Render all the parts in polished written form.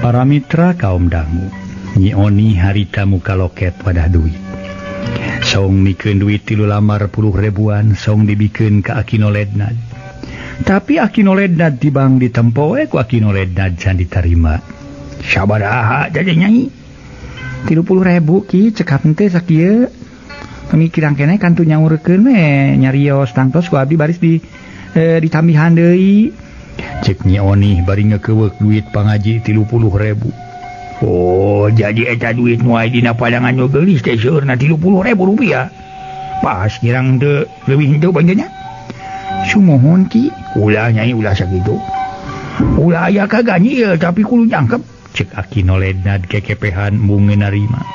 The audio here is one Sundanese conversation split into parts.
Para mitra kaum dangu, Nyi Oni harita muka loket wadah duit. Song mikeun duit 3 lamar 10 ribuan, song dibikeun ka Akino Lednad. Tapi Akino Lednad tibang ditempo ku Akino Lednad can ditarima. Sabaraha jadi Nyai? 30.000 ki cekap teh sakieu. Pemikiran kene kantu nyaurkeun we nyarios tangtos ku abdi baris ditambihan deui. Cek Nyi Oni bari ngekeuweuk duit pangaji 30.000. Oh, jadi eta duit nu aya dina padangan nu geulis teh seueurna 30.000 rupiah. Pas kirang teu leuwih henteu banjanya. Sumohon ki, ulah Nyai ulah sakitu. Ulah aya kagani ya, tapi kudu jangkep. Cek Akino Lednad kekepehan mungkin narima.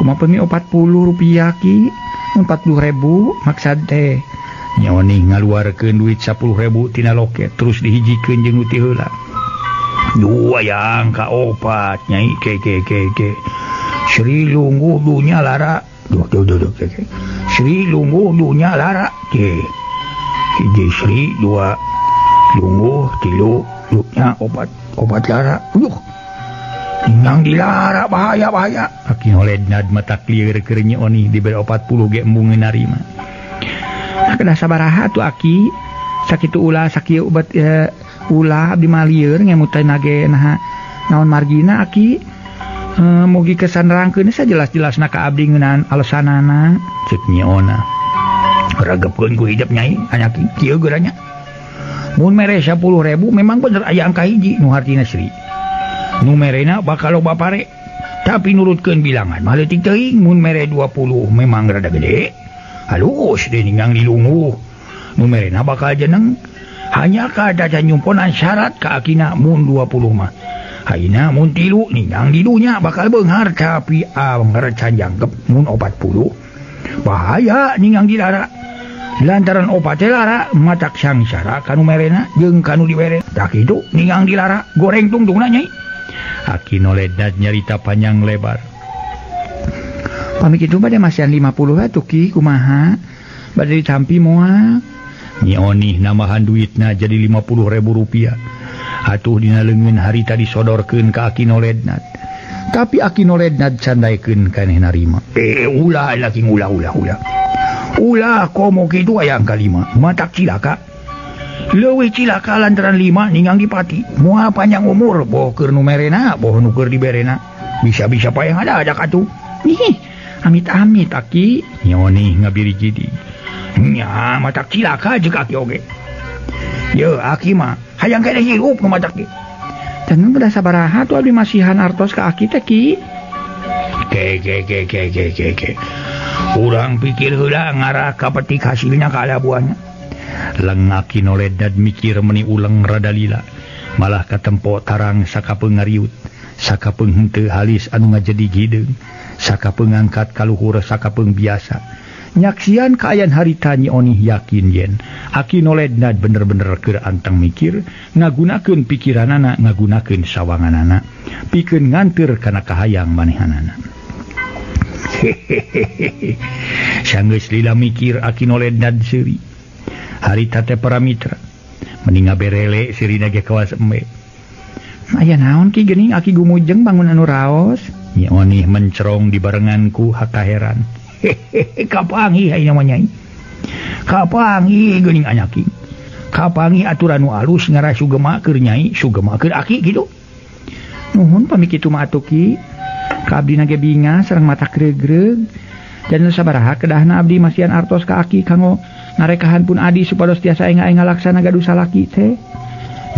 Kumaha pemi 40 rupiah ki, 40.000 maksad teh. Nyi Oni ngaluarkeun duit 10.000 tina loket terus dihijikeun jeung nu ti heula. Duh yang ka 4 Nyai ke. Sri Lungguh dunya lara. Duh ke. Sri Lungguh dunya lara ke. Hiji Sri 2 Lungguh 3 dunya 4 lara. Yang dilara bahaya. Akino Lednad mata clear keur Nyi Oni dibere 40 ge embung narima. Kada sabaraha tuh Aki sakitu ulah sakieu obat ulah abdi malieur ngemutna ge naon margina Aki mugi kesan rangkeun sajelas-jelasna ka abdi ngeunaan alesanana ceuk Nyi Ona. Ragepkeun ku hidup Nyai anya kieu geuranya. Mun mere 10.000 memang bener aya angka hiji nu hartina Sri. Nu merena bakal loba pare. Tapi nurutkeun bilangan mah leutik teuing mun mere 20 memang rada gede. Halus deh ningang di Lungguh. Nu merena bakal jeneng. Hanya kada nyumponan syarat ka akina mun 20 mah. Haina mun 3 ningang di dunya bakal beunghar tapi anger can jangkep mun 40. Bahaya ningang di lara. Lantaran opat lara matak sangsara kanu merena jeung kanu dibere. Tak kitu ningang di lara goreng tungtungna Nyai. Akino Lednad nyarita panjang lebar. Pami kitu bade masihan 50 atuh ki kumaha? Bade ditampi moal. Nyi Oni namahan duitna jadi 50.000 rupiah. Atuh dina leungeun harita disodorkeun ka Akino Lednad. Tapi Akino Lednad candaikeun keneh narima. Ulah laki ulah. Ulah komo kitu aya angka 5. Matak cilaka. Leuwih cilaka lantaran 5 ningang dipati. Moal panjang umur boh keur nu merena, boh nu keur diberena. Bisa-bisa payah ada atuh. Nih, amit-amit Aki. Nyi Oni ngabiri jidi. Nya matak cilaka jeung Aki oge. Ye Aki mah hayang keneh hirup nu matak ge. Tenang kada sabaraha tuh abdi masihan artos ka Aki teh ki. Ke. Urang pikir heula ngarah ka petik hasilnya ka alabuanna. Leng Akino Lednad mikir meni uleng rada lila. Malah katempo tarang sakapeung ngariut, sakapeung henteu halis anu ngajadi gideung, sakapeung ngangkat kaluhur sakapeung biasa. Nyaksian kaayaan harita Nyi Oni yakin yen Akino Lednad bener-bener keur anteng mikir, ngagunakeun pikiranana, ngagunakeun sawanganana, pikeun nganteur kana kahayang manehanana. Sanggeus lila mikir Akino Lednad seuri. Harita teh para mitra mending ngaberele sirina ge kawas embe. Aya naon ki geuning Aki gumujeng bangun anu raos? Nyi Oni mencerong dibarenganku hakaheran. Kapangi haina mah Nyai. Kapangi geuning anyaki. Kapangi aturan nu alus ngara sugema keur Nyai, sugema keur Aki kitu. Nuhun pami kitu mah atuh ki. Ka abdi na ge binga sareng mata gregreg. Dan sabaraha kedahna abdi masihan artos ka Aki kanggo narekahan pun adi supados tiasa enga-enga laksana gaduh salaki teh.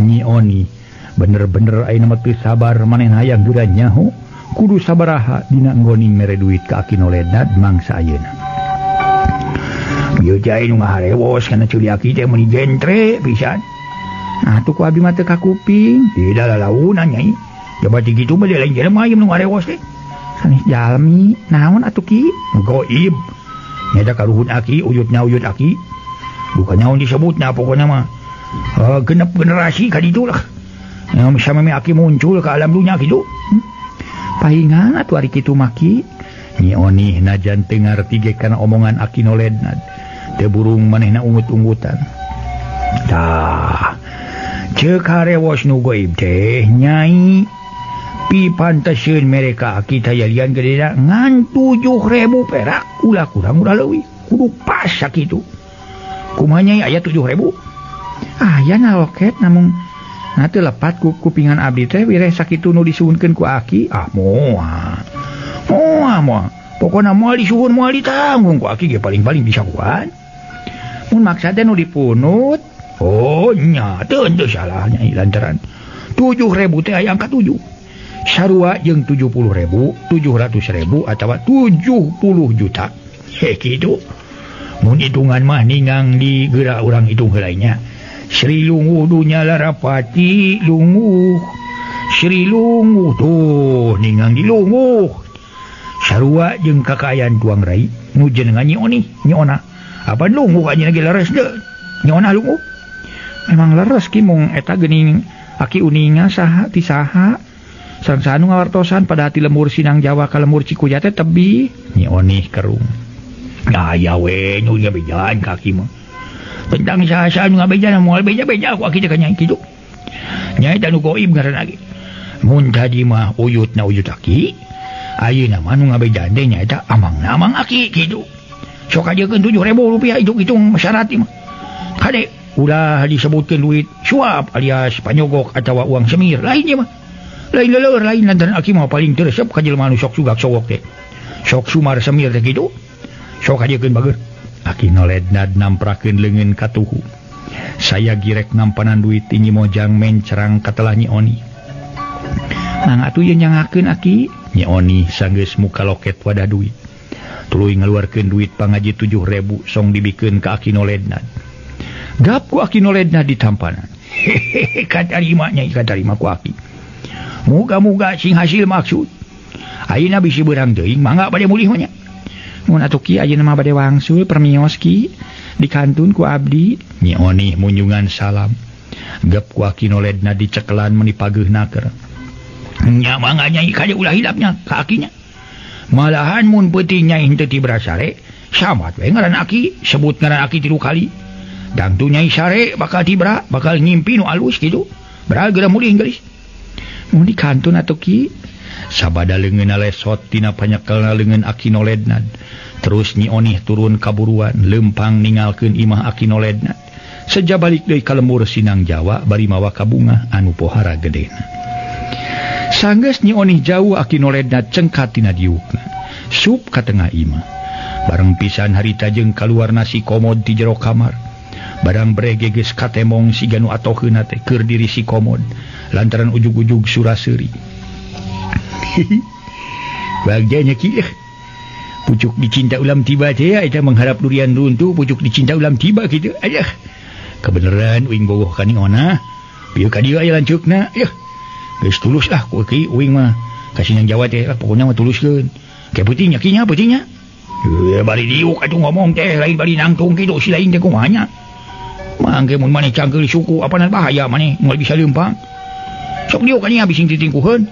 Nyi Oni bener-bener ayeuna mah teu sabar manehna hayang geura nyaho kudu sabaraha dina nggoning mere duit ka Akino Lednad mangsa ayeuna. Ieu jae nu ngaharewos kana ceuli Aki teh meuni gentre pisan. Atuh ku abdi mah teu kakuping. Tidak lalaunan Nyai. Coba kitu mah lain jelema aya nu ngaharewos teh. Sanes jalmi naon atuh ki? Goib. Nyada kaluhun Aki, uyutnya uyut Aki. Bukan nyaon disebutnya pokoknya mah. Genep generasi ka ditu lah. Yang sameme Aki muncul ke alam dunya kitu. Pahingan atuh ari kitu maki. Nyi Oni najan teu ngarti ge kana omongan Akino Lednad. Teu burung manehna ungut-unggutan. Tah. Ceuk harewos nu goib teh Nyai. pantaseun mereka kita jalian gedena ngan 7.000 perak ulah kurang ulah leuwih kudu pas sakitu kumanya aya 7.000 aya na loket namun teu lepat ku kupingan abdi teh wireh sakitu nu disuhunkeun ku Aki moal pokona moal disuhun moal ditanggung ku Aki ge paling-paling bisa kuat mun maksa teh nu dipunut nya teu salah nyai lantaran 7.000 teh aya angka 7 sarua jeung 70.000 700.000 atawa 70 juta kitu mun hitungan mah ningang di geura urang hitung heulainya Sri Lunguh dunya Larapati Lunguh Sri Lunguh tuh ningang di Lunguh sarua jeung kakayaan tuang rai nu jenengan Nyona apa Lunguh anya ge leres deu Nyona Lunguh memang leres ki mung eta geuning Aki uninga saha ti saha sareng anu ngawartosan pada hati lemur Sinang Jawa ka lemur Cikuya teh tebi Nyi kerung aya we nu ngabejan kaki mah tentang saha nu ngabejan moal beja-beja aku Aki teh nya kitu nya eta nu goib ngaranna ge mun tadi mah uyutna uyut Aki ayeuna mah nu ngabejan teh nya eta amangna amang Aki kitu sok ajekeun 7.000 rupiah hitung syarat mah kade ulah disebutkeun duit suap alias panyogok atawa uang semir lainnya mah lain leleur lain lantaran Aki mah paling teresep ka jelema nu sok sugak sowok teh sok sumar semir teh kitu sok ajekeun bageur Aki noledna namprakeun leungeun ka tuhu saya girek nampanan duit Nyi Mojang mencerang katelah Nyi Oni nang atuh yeun nyangakeun Aki Nyi Oni sanggeus muka loket wadah duit tuluy ngaluarkeun duit pangaji 7.000 song dibikeun ka Aki noledna gap ku Aki noledna ditampanan katarima nya katarima ku Aki muga-muga sing hasil maksud ayeuna bisi beurang teuing mangga bade mulih nya mun atuh kieu ayeuna mah bade wangsul permios ki dikantun ku abdi Nyi Oni munjungan salam gep ku Aki noledna dicekelan meni pageuhna keur nya mangga nyai kade ulah hidapnya ka Akinya malahan mun peuting nyai henteu ti berasare samat we ngaran Aki sebut ngaran Aki 3 kali dangtu nyai sare bakal tibra bakal ngimpi nu alus kitu beral geura mulih geus mun dikantun atuh ki sabada leungeunna lesot tina panyekelna leungeun Aki noledna terus Nyi Oni turun kaburuan lempang ningalkeun imah Aki noledna seja balik deui ka lemur Sinang Jawa bari mawa ka bunga anu pohara gedena sanggeus Nyi Oni jauh Aki noledna cengkat tina diukna sup ka tengah imah bareng pisan harita jeung kaluar nasi komod ti jero kamar barang brege geus katemong siga nu atoheuna teh keur diri si komod lantaran ujug-ujug suraseuri bagjanya kieu pucuk dicinta ulam tiba teh eta mengharap durian runtuh pucuk dicinta ulam tiba kitu aya kebeneran uing bogoh ka Nyona pieu ka dieu aya lanceukna aya geus tulus lah ku kieu uing mah ka Sinang Jawa teh pokona mah tuluskeun ke peuting nya kinya peutingnya bari diuk atuh ngomong teh lain bari nangtung kitu si lain teh kumaha nya mangke mun maneh cangkeul suku apana bahaya maneh moal bisa leumpang sok diuk anya bising titingkuheun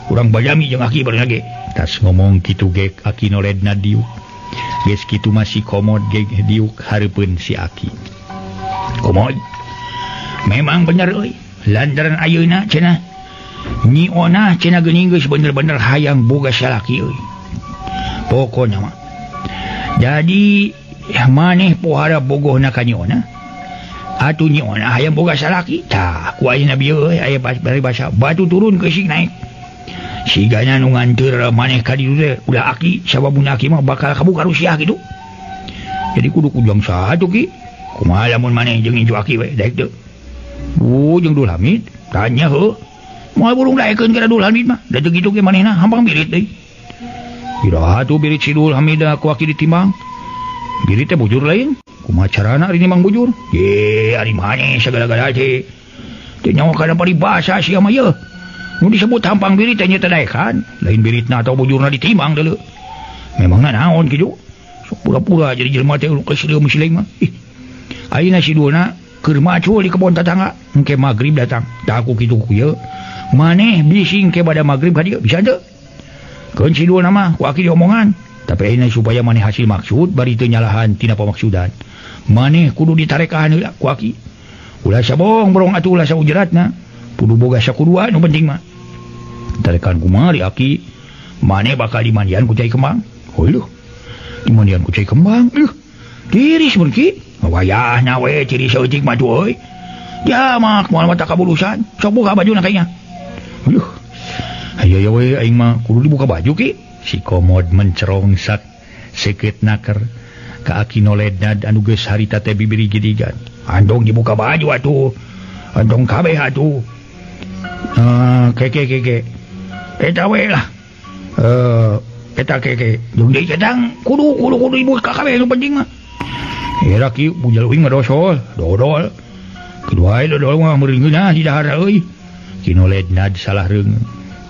urang bajami jeung Aki barenna ge tas ngomong kitu ge Aki noledna diuk geus kitu masih komod ge diuk hareupeun si Aki komod memang bener euy lantaran ayeuna cenah Nyi Ona cenah geuning geus bener-bener hayang boga salaki euy pokona mah jadi maneh pohara bogohna ka Nyi Ona atuh Nyi Ona hayang boga salaki tah ku ayeuna bieu aya bari basa batu turun ke sing naik sigana nu nganteur maneh ka dieu teh udah Aki sababuna Aki mah bakal kabuka Rusia gitu jadi kudu kujang saha tuh ki kumaha lamun maneh jeung inju Aki we daek teu jeung Dul Hamid tanya heuh moal burung daekeun ka Dul Hamid mah da teu kitu ge manehna hampang birit deui iraha tuh birit si Dul Hamid ku Aki ditimbang birit teh bujur lain kumaha carana ari nimang bujur ari maneh sagala-gala teh teu nyawa kana paribasa sia mah yeuh nu disebut hampang birit teh nya teh daekan lain biritna atau bujurna ditimbang deuleu memangna naon kitu sok pura-pura jadi jelema teh geus leuh muslim mah ayeuna si duana keur macul di kebon tetangga engke magrib datang tah aku kitu ku ieu maneh bising ke bada magrib ka dieu bisa teu keun si duana mah ku Aki diomongan tapi ayeuna supaya maneh hasil maksud bari teu nyalahan tina pamaksudan maneh kudu ditarekaan heula ku Aki ulah sabong borong atuh ulah saujeratna kudu boga sakudua nu penting mah tarekan kumari aki mane bakal dimandian ku cai kembang. Heuh dimandian ku cai kembang tiris mun ki wayahna we ciri seutik mah tuh euy ya mak moal mata kabulusan sok buka baju na kayaknya. Ayo we aing mah kudu dibuka baju ki. Si Komod mencerong sak seket naker ka aki noledna anu geus harita teh bibiri gidigan. Andong dibuka baju atuh. Andong kabeh atuh. Keke. Eta we lah. Eta keke. Jeung deui cadang kudu dibuka kabeh anu penting mah. Era ki bujal uing mah dosol, dodol. Kedua dodol mah meureungeunna di dahar euy. Kinoledna salah reung.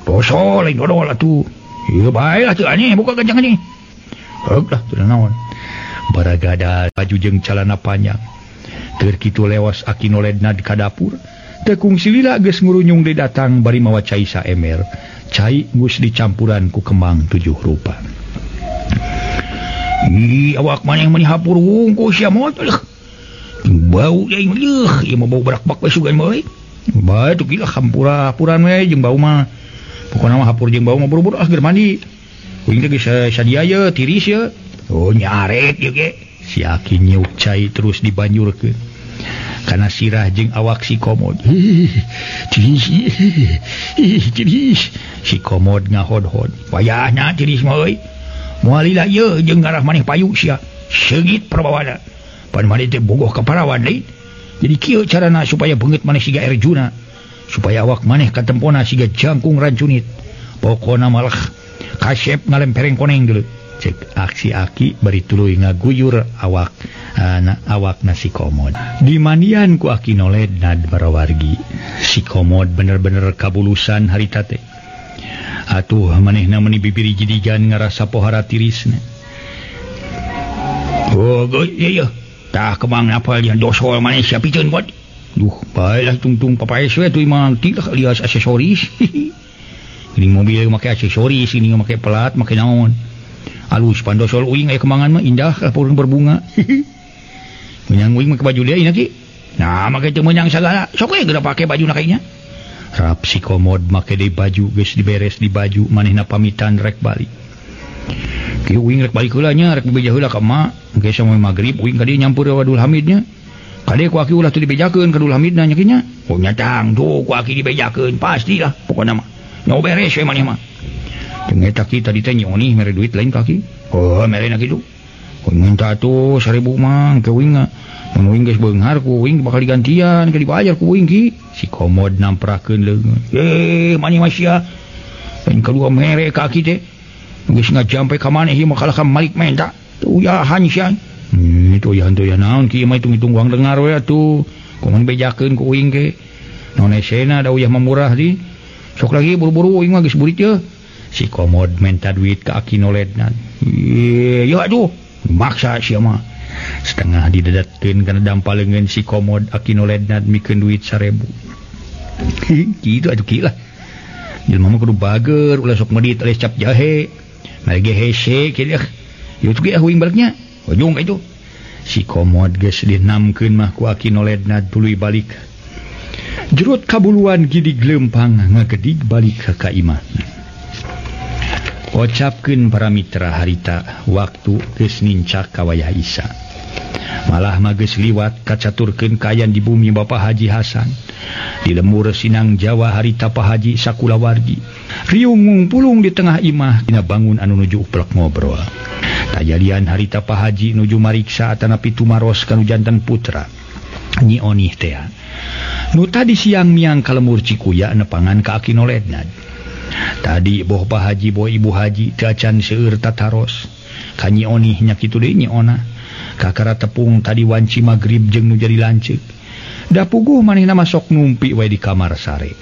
Dosol lain dodol atuh. Ieu bae lah teu aneh buka kencang aneh. Heug lah teu naon. Baragada baju jeung calana panjang. Keur kitu lewas aki noledna ka dapur. Teu kungsi lila geus ngurunyung deui datang bari mawa cai saemer. Cai geus dicampuran ku kembang 7 rupa. Awak maneh meni hapur wungku sia moal. Bau deui ieu mah bau berak-bak we sugan mah euy. Bae tuh gila hampura-hapuran we jeung bau mah. Pokona mah hapur jeung bau mah buru-buru geus mandi. Uing teh geus sadia ye tiris ye. Oh nyaret ye ge. Si aki nyiuk cai terus dibanjurkeun. Kana sirah jeung awak si Komod. Tiris. Si Komod ngahod-hod. Wayahna tiris mah euy. Moal lila ye jeung ngarah maneh payu sia. Seungit perbawana. Pan maneh teh bogoh ka parawan lain. Jadi kieu carana supaya beungeut maneh siga Arjuna. Supaya awak maneh katempona siga jangkung rancunit. Pokona malah kasep ngalempereng koneng dulu. Cek aksi aki bari tuluy ngaguyur awak nasi Komod. Di mandian ku aki noledna barawargi. Si Komod bener-bener kabulusan harita teh. Atuh manehna meuni bibiri jidigan ngarasa pohara tirisna. Oh iya. Tah kemang apal yang dosol maneh sia pikeun buat. Duh, baiklah tungtung papaes we tu imang tidak lias aksesoris. Ini mobil make aksesoris, ini make pelat, make naon. Alus pandosol uing aya kembangan mah indah lah purun berbunga. Menyang uing make baju deui na ki. Nah, make teu menyang sagala. Sok we geura pake baju na kayaknya. Rap si Komod make deui baju geus diberes di baju manehna pamitan rek balik. Ki uing rek balik heula nya, rek bebeja heula ka mak. Engke sampai magrib uing ka dieu nyampur Wadul Hamidnya. Kade ku aki ulah tu dibejakeun ka Dul Hamidna nya kinya. Oh nyatang tuh ku aki dibejakeun pastilah pokona mah. Nya beres we maneh mah. Jeung eta kita tadi teh nyoni mere duit lain kaki. Oh mere na kitu. Ku minta tuh 1000 mang ke uing. Mun uing geus beunghar ku uing bakal digantian ke dibayar ku uing ki. Si Komod namprakeun leungeun. Maneh mah sia. Lain kadua mere kaki teh. Geus ngajampe ka maneh ieu mah kalah ka Malik menta. Tuh ya sia. Itu ya naon ki mah hitung-hitung uang dengar we atuh. Kumaha bejakeun ku uing ke. Naon esena da uyah mamurah di. Sok lagi buru-buru uing mah geus burit ye. Si Komod minta duit ka aki noledna. Ieu atuh maksa sia mah. Setengah didedatkeun kana dampaleungeun si Komod aki noledna mikeun duit 1000. Kitu atuh ki lah. Jelema mah kudu bager ulah sok medit ales cap jahe. Lagi hese kieu. Ieu tuh ge uing baliknya. Ujung itu si Komod geus dinamkeun mah ku aki noledna tuluy balik. Jerut kabuluan gidig lempang ngagedig balik ka imah. Ocapkeun para mitra harita waktu geus nincak ka wayah Isya. Malah mah geus liwat kacaturkeun kayan di bumi Bapak Haji Hasan. Di lembur Sinang Jawa harita Pak Haji sakulawargi. Riung ngungpulung di tengah imah dina bangun anu nuju uplek ngobrol. Tajalian harita Pak Haji nuju mariksa atanapi tumaros kanu janten putra Nyi Onih teh. Nu tadi siang miang kalemur Cikuya nepangan ka aki noledna. Tadi boh Pak Haji boh Ibu Haji teu acan seueur tataros. Ka Nyi Onih nya kitu deui Nyi Ona. Kakara tepung tadi wanci magrib jeung nu jadi lanceuk. Da puguh manehna masok numpi we di kamar sare.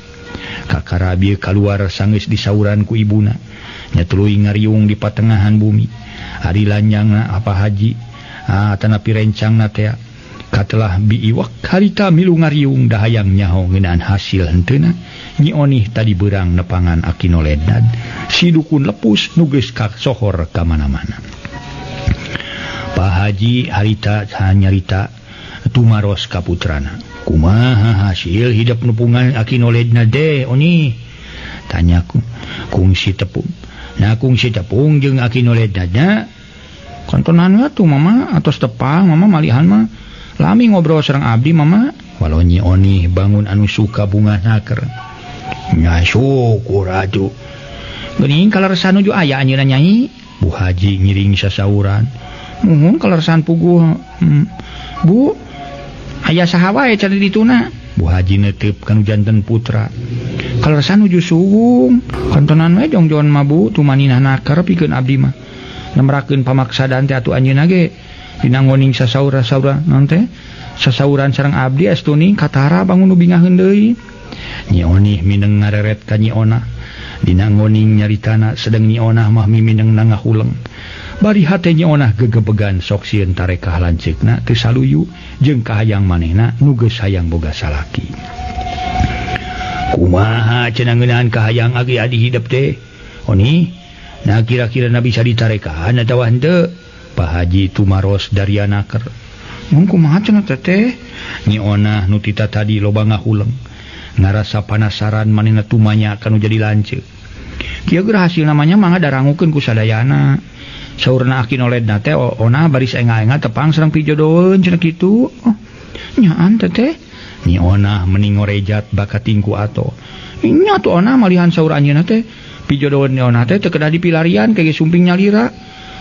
Kakara bieu kaluar sanggeus disauran ku ibuna. Nya tuluy ngariung di patengahan bumi. Ari lanjangna apa Haji atanapi rencangna teh katelah biiwak harita milu ngariung dahayang nyaho ngeunaan hasil henteuna. Nyi Onih tadi beurang nepangan aki noledna. Si dukun lepus nu geus kasohor ka mana-mana. Pak Haji harita nyarita tumaros ka putrana. Kumaha hasil hidup nepungan aki noledna deh Oni. tanyaku kungsi tepung jeung Akinoledna kantonan tuh mama atos tepang mama malihan mah lami ngobrol sareng abdi mama walau Nyi Oni bangun anu suka bunga naker nya syukur atuh geuning kaleresan nuju aya anjeunna Nyai Bu Haji ngiring sasauran muhun kaleresan puguh Bu aya saha wae cari dituna Bu Haji netep kanu janten putra kaleresan nuju suwung kantonan we jongjoan mah Bu tumaninah naker pikeun abdi mah nemrakeun pamaksadan teh atuh anjeunna ge dina ngoning sasaura-saura naon teh sasauran sareng abdi astuning katara bangun nu bingaheun deui Nyi Oni mineng ngareret ka Nyi Ona dina ngoning nyaritana sedeng Nyi Ona mah mimineng ngahuleng bari hate Nyi Ona gegebegan sok sieun tarekah lanceukna teu saluyu jeung kahayang manehna nu geus hayang boga salaki kumaha cenah ngeunaan kahayang age adi hidup teh Oni nah kira-kira na bisa ditarekahan atawa henteu Pak Haji tumaros dari anaker mun kumaha cenah teh Nyi Ona nu tita tadi loba ngahuleng ngarasa panasaran manehna tumanya kanu jadi lanceuk kieu ge hasil namanya mangga darangukeun ku sadayana saurna Akinoledna teh Ona baris enga-enga tepang sareng pijodoeun cenah kitu nyaan teh Nyi Ona mending ngorejat bakat tingku ato nya tuh Ona malihan saur anjeunna teh pijodoeun Ona teh teu kedah dipilarian kege sumping nyalira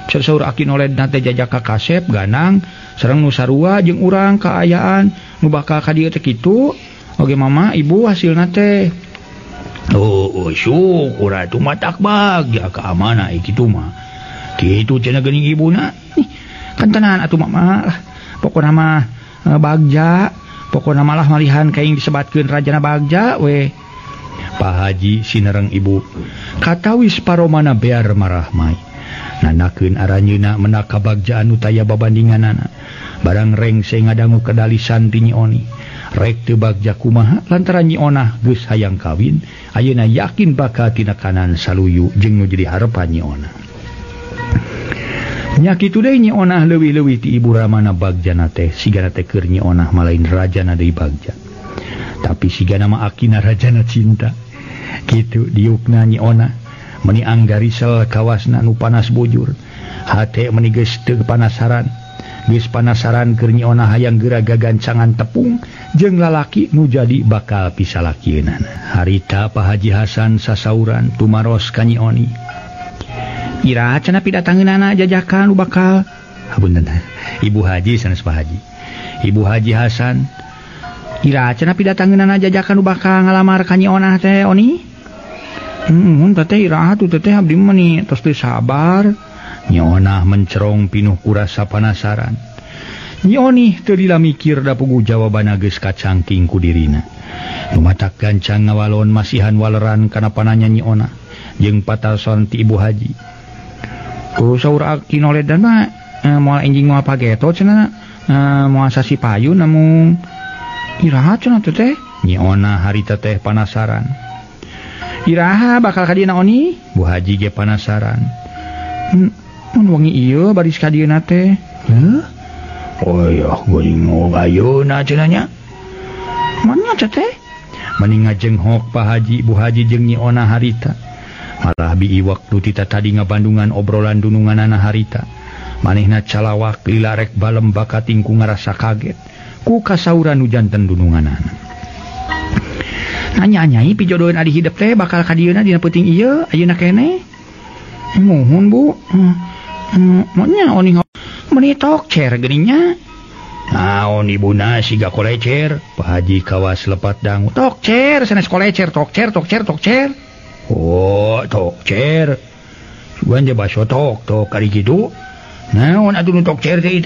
saur Akinoledna teh jajaka kasep ganang sareng nu sarua jeung urang kaayaan nu bakal ka dieu teh kitu oge mama ibu hasilna teh syukur atuh mah tak bagja ka amanah kitu mah kitu cenah geuning ibuna kan tenan atuh mama pokona mah bagja pokona malah malihan kaing disebatkeun rajana bagja we Pak Haji sinereng ibu katawis paromana bear marah mai nanakeun aranjeuna menak ka bagja anu taya babandinganana barang rengse ngadangu kedalisan ti Nyi Oni rek teu bagja kumaha lantaran Nyi Ona geus hayang kawin ayeuna yakin bakal tinakanan saluyu jeung nu jadi harepan Nyi Ona nya kitu deui Nyi Ona leuwih-leuwih ti ibu ramana bagjana teh sigana teh keur Nyi Ona malain rajana deui bagja tapi sigana mah akina rajana cinta kitu diukna Nyi Ona meni anggarisel kawasna nu panas bujur hate meni geus teu panasaran geus panasaran keur Nyi Ona hayang geura gagancangan tepung jeung lalaki nu jadi bakal pisalakieunana harita Pak Haji Hasan sasauran tumaros ka Nyi Oni ira cenah pidatangeunana jajakan nu bakal punten Ibu Haji sanes Pak Haji Ibu Haji Hasan ira cenah pidatangeunana jajakan nu bakal ngalamar ka Nyi Ona teh Oni mun teh ira atuh teh abdi mah ni tos teu sabar Nyi Ona mencerong pinuh kurasa panasaran Nyi Oni teu lila mikir da puguh jawabana geus kacangking ku dirina lumatak gancang ngawalon masihan waleran kana pananya Nyi Ona jeung patason ti Ibu Haji ku saur Akinoledna mah moal enjing moal pageto cenah moal sasi payun namun iraha cenah teh Nyi Ona harita teh panasaran iraha bakal ka dieu Oni Bu Haji ge panasaran mun wengi ieu baris ka dieu teh oh ya geuning ayeuna cenah nya mana teh mending ngajenghok Pak Haji Bu Haji jeung Nyi Ona harita malah bi waktu tita tadi ngabandungan obrolan dununganana harita manehna calawak lila rek balem bakat tingku ngarasa kaget ku kasauran nu janten dununganana nanya Nyai pijodoeun adi hidup teh bakal ka dieuna dina peuting ieu ayeuna keneh muhun Bu monya Oni meni tok cer geuningnya naon ibuna siga kolecer Pak Haji kawas lepat dangu tok cer sanes kolecer tok cer oh tok cer sugan je baso tok kali kitu naon atuh nu tok cer teh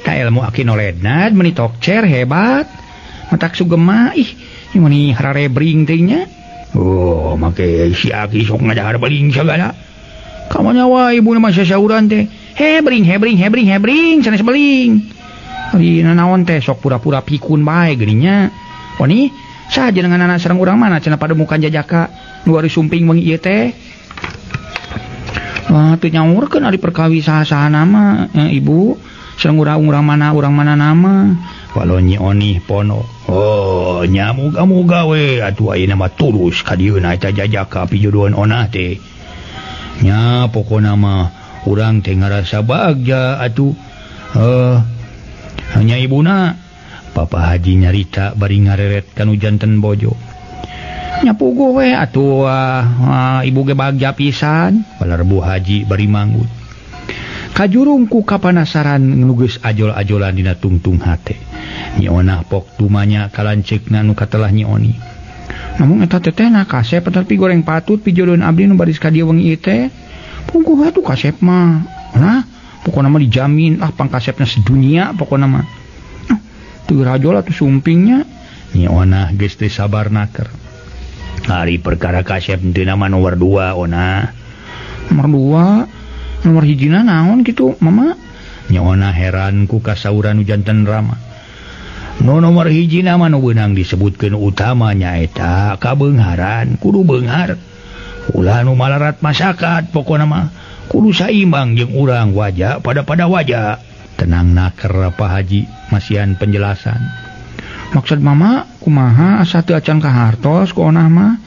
ta ilmu Akinoledna meni tok cer hebat matak sugema ih meni harare bring teh nya oh make si Aki sok ngajahar bring sagala kamanya wae ibu mah sasauran teh hebring sanes beling ari naon teh sok pura-pura pikun bae geuninnya Oni saha jenengan anak sareng urang mana cenah pademukan jajaka nu ari sumping wengi ieu teh teu nyaurkeun ari perkawi saha-saha nama ibu sareng urang mana nama Walau Nyi Oni pono. Oh, nya muga-muga we atuh ayeuna mah tulus ka dieuna eta jajaka pijodohan onah teh. Nya pokona mah urang teh ngarasa bagja atuh. Hanya ibuna Papa Haji nyarita bari ngareret kanu janten bojo. Nya puguh we atuh ibu ge bagja pisan. Balar Bu Haji bari manggut. Kajurungku kapanasaran nugeus ajol-ajolan dina tungtung hate. Nyi Onah pok tumanya kalancekna nu katelah Nyi Oni. Namun eta teteh na kasep tapi goreng patut pijodohan abdi nu baris ka dieu wengi ieu teh. Pungkuh atuh kasep mah. Nah, pokona mah dijamin pangkasepna sedunia pokona mah. Teu rajol atuh sumpingnya. Nyi Onah geus teu sabar naker. Ari perkara kasep teu nama nomor 2 Onah. Nomor 2 nomor hijina naon gitu mama. Nyi Onah heran ku kasauran nu janten Rama. Nomor hijina mah nu beunang disebutkeun utama nyaeta kabeungharan, kudu beunghar. Ulah nu malarat masyarakat pokona mah kudu saimbang jeung urang wajah pada wajah. Tenang naker Pak Haji masihan penjelasan. Maksud mama kumaha asa teu acan kahartos ku Onah mah?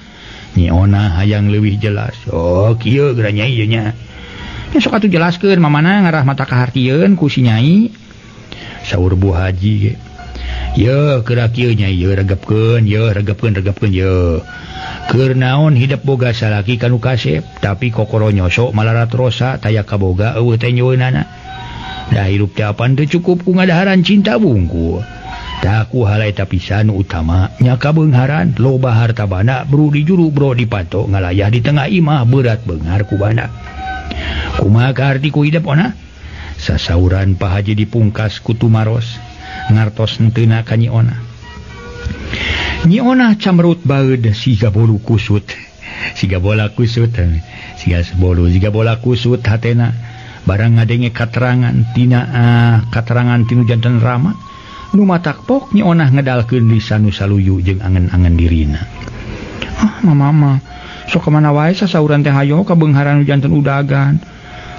Nyi Onah hayang leuwih jelas. Oh kieu geura Nyai ieu nya. Ya sok atuh jelaskeun mamana ngarah mata kahartieun ku si Nyai. Saur Bu Haji ge. Ye kira kieu Nyai ye regepkeun ye. Keur naon hidup boga salaki kanu kasep tapi kokoro nyosok malarat rosa taya kaboga eueuh teh nyeunana. Da hirup teh apan teu cukup ku ngadaharan cinta bungku. Tah ku halai eta pisan nu utama nya kabeungharan loba harta bana bro di juru bro dipato ngalayah di tengah imah berat beunghar ku bana. Kumaha kaharti ku hidup Onah? Sasauran Pak Haji dipungkas ku tumaros ngartos henteuna ka Nyi Onah. Nyi Onah camrut baeud siga bolu kusut. Siga bola kusut hatena barang ngadenge katerangan tina katerangan tinu janten Rama nu matak pok Nyi Onah ngedalkeun lisan nu saluyu jeung angen-angen dirina. Mama sok kemana wae sasauran teh hayo kabeungharan nu janten udagan.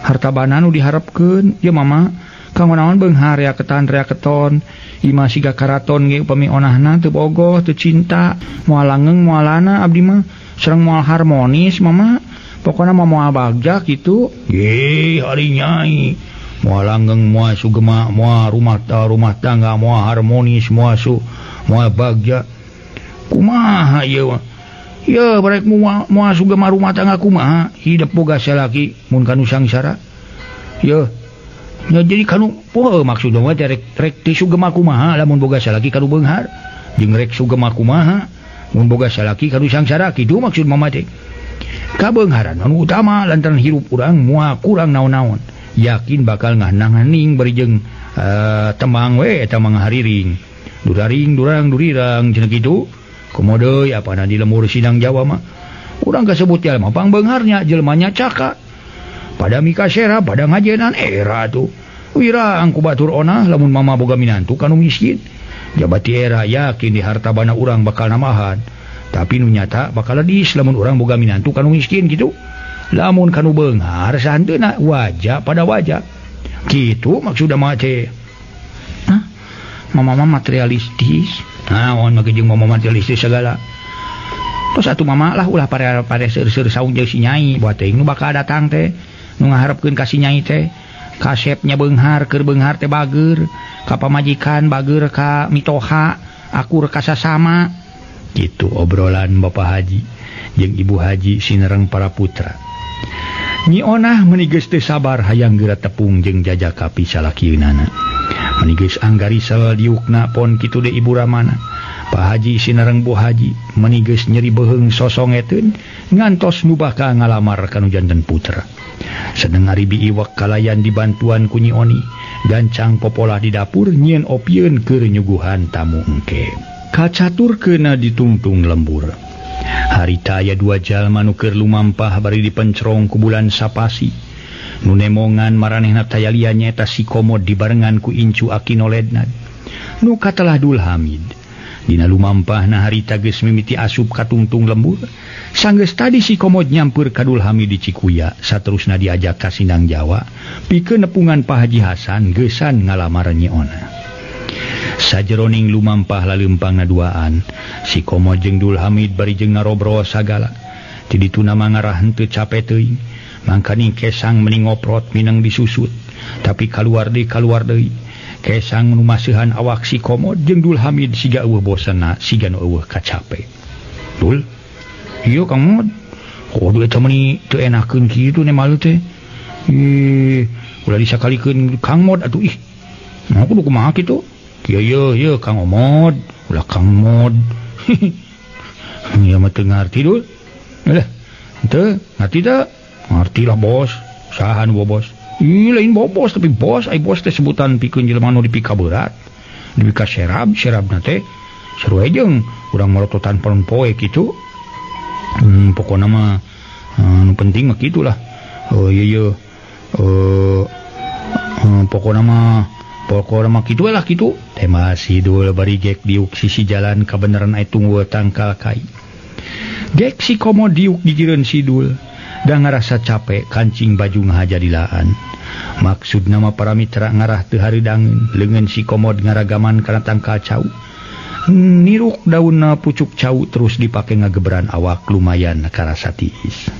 Harta bana nu diharapkeun, ya mama, kanggo naon beunghar rea keton, imah siga karaton ge upami onahna teu bogoh, teu cinta, moal langeung moalana abdi mah sareng moal harmonis mama. Pokona mah moal bagja kitu. Ye, hari Nyai. Moal langeung, moal sugema, moal rumah tangga, moal harmonis, moal bagja. Kumaha ieu mah? Ya barek moal sugema rumah tangga kumaha hidup boga salaki mun kanu sangsara. Ya jadi kanu poe maksudna mah rek teu sugema kumaha lamun boga salaki kanu beunghar jeung rek sugema kumaha mun boga salaki kanu sangsara kitu maksud mama teh. Kabeungharan anu utama lantaran hirup urang moal kurang naon-naon. Yakin bakal ngahnang-haning bari jeung temang we eta mangga hariring. Durirang cenah kitu. Komodoy apana di lemur sidang Jawa mah urang kasebut jalma pangbeungharnya jelmanya caka pada mikasera pada ngajenan era tuh wirang ku batur Onah lamun mama boga minantu kanu miskin jabati era yakin di harta bana urang bakal namahan tapi nu nyata bakal ledis lamun urang boga minantu kanu miskin gitu lamun kanu beunghar santeuna wajah pada wajah gitu maksudna mah teh. Mama materialistis. Naon mah jeung mama materialistis segala. Tos atuh mama lah ulah pare seur-seur saung jeung si Nyai buat teh nu bakal datang teh nu ngaharepkeun ka si Nyai teh kasepnya beunghar keur beunghar teh bageur ka pamajikan bageur ka mitoha akur ka sasama kitu obrolan Bapak Haji jeung Ibu Haji sinereng para putra. Nyi Onah meuni geus teu sabar hayang geura tepung jeung jajaka pisalakieunana. Meuni geus anggarisel diukna pon kitu deui Ibu Ramana. Pak Haji sinereng Bu Haji meuni geus nyeri beuheung sosongeteun ngantos nu bakal ngalamar kanu janten putra. Sedeng ari biiwak kalayan dibantuan ku Nyi Oni, gancang popolah di dapur nyieun opieun keur nyuguhan tamu engke. Kacaturkeunna ditungtung lembur. Harita aya 2 jalma nu keur lumampah bari dipencrong ku bulan Sapasi. Nu nemongan maranehna tayalian nyaeta si Komod dibarengan ku incu Akinoledna. Nu katelah Dul Hamid. Dina lumampahna harita geus mimiti asup ka tungtung lembur. Sanggeus tadi si Komod nyampeur ka Dul Hamid di Cikuya, saterusna diajak ka Sindang Jawa pikeun nepungan Pak Haji Hasan geusan ngalamar Nyi Onah. Sajeroning lumampah lalempang ngaduaan si Komod jeung Dul Hamid bari jeung ngarobro sagala ti ditu nama ngarah henteu capek teuing mangkani kesang meni ngoprot minang disusut tapi kaluar deui kesang nu maseuhan awak si Komod jeung Dul Hamid siga eueuh bosanna siga nu eueuh kacape. Dul, ieu Kang Mod kudu eta meuni teu enakeun kitu ne malu teh. Ulah disakalikeun Kang Mod atuh ih. Nah kudu kumaha kitu? Iya Kang Omod, ulah Kang Mod. Ya mah teu ngarti Dul. Lah, henteu ngarti teu? Ngarti lah bos. Saha nu bos? Ih lain bos tapi bos, ai bos teh sebutan pikeun jelema nu dipika berat. Dipika serabna teh sarua jeung urang marototan poron poe kitu. Pokona mah nu penting mah kitulah. Oh iya. Pokona mah kitu lah kitu. Tema si Dul bari gek diuk sisi jalan kabeneran aya tunggu tangkal kai. Gek si Komod diuk di jireun si Dul. Da ngarasa capek kancing baju ngahajadilaan. Maksudna mah para mitra ngarah teu haredangeun leungeun si Komod ngaragaman kana tangkal cau. Niruk daunna pucuk cau terus dipake ngagebran awak lumayan karasa tiis.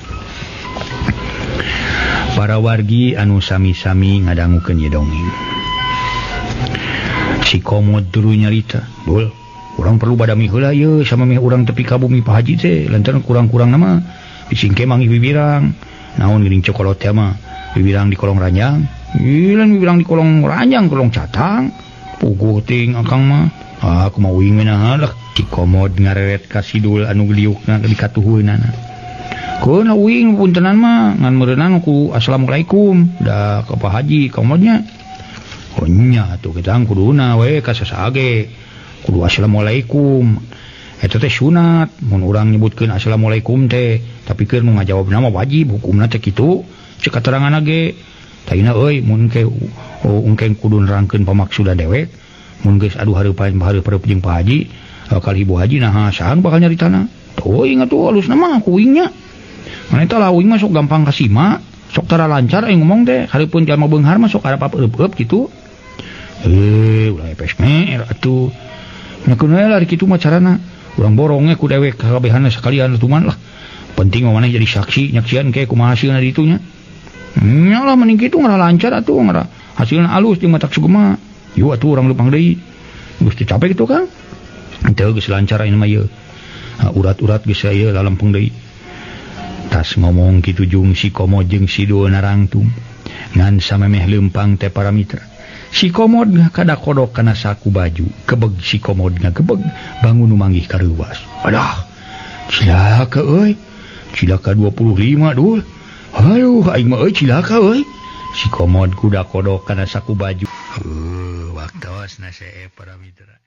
Para wargi anu sami-sami ngadangukeun ieu dongeng. Si Komod tuluy nyarita, "Dul, urang perlu badami heula ieu sama meh urang tepi ka bumi Pak Haji teh, lantaran kurang-kurang nama bisingke manggih bibirang. Naon geuning cokolot teh mah, bibirang di kolong ranjang. Lain bibirang di kolong ranjang, kolong catang. Puguh ting akang mah. Aku mau uing meunah lah." Si Komod ngareret ka si Dul anu geliukna di katuheunnana. "Keuna uing puntenan mah ngan meureunan ku assalamualaikum da ka Pak Haji Komodnya." "Oh nya atuh kita kuduna we ka sasage kudu assalamualaikum. Eta teh sunat mun urang nyebutkeun assalamualaikum teh tapi keur nu ngajawabna mah wajib hukumna teh kitu cek kateranganna ge. Taina euy mun ke ungkeng kudu nerangkeun pamaksudan dewek mun geus adu hareupan hareup jeung Pak Haji kali Ibu Haji nah saha bakal nyaritana. Tuh ingat tuh halusna mah ku uingnya. Maneh teh uing mah sok gampang kasima, sok tara lancar aya ngomong teh hareupeun jalma beunghar mah sok arep eueup kitu. Ulah epes mer atuh. Nyakeun we lah kitu mah carana. Urang borong ku dewek kabehana sakalian tuman lah. Penting mah maneh jadi saksi nyaksian ke kumaha hasilna di itunya. Nya lah mending kitu ngara lancar atuh ngara hasilna alus jeung matak sugema. Ieu atuh urang leumpang deui. Geus dicape kitu Kang. Teu geus lancar ayeuna mah ieu. Urat-urat geus aya lalempeng deui. Tas ngomong kitu jeung si Komod jeung si Dul narangtung. Ngan samemeh leumpang teh para mitra. Si Komod kada kodok kana saku baju, kebeg si Komod ngagebeg bangun nu manggih kareuwas. Adah, cilaka euy. Cilaka 25 Dul. Aduh, aing mah euy cilaka euy. Si Komod kuda kodok kana saku baju. Waktos na para mitra.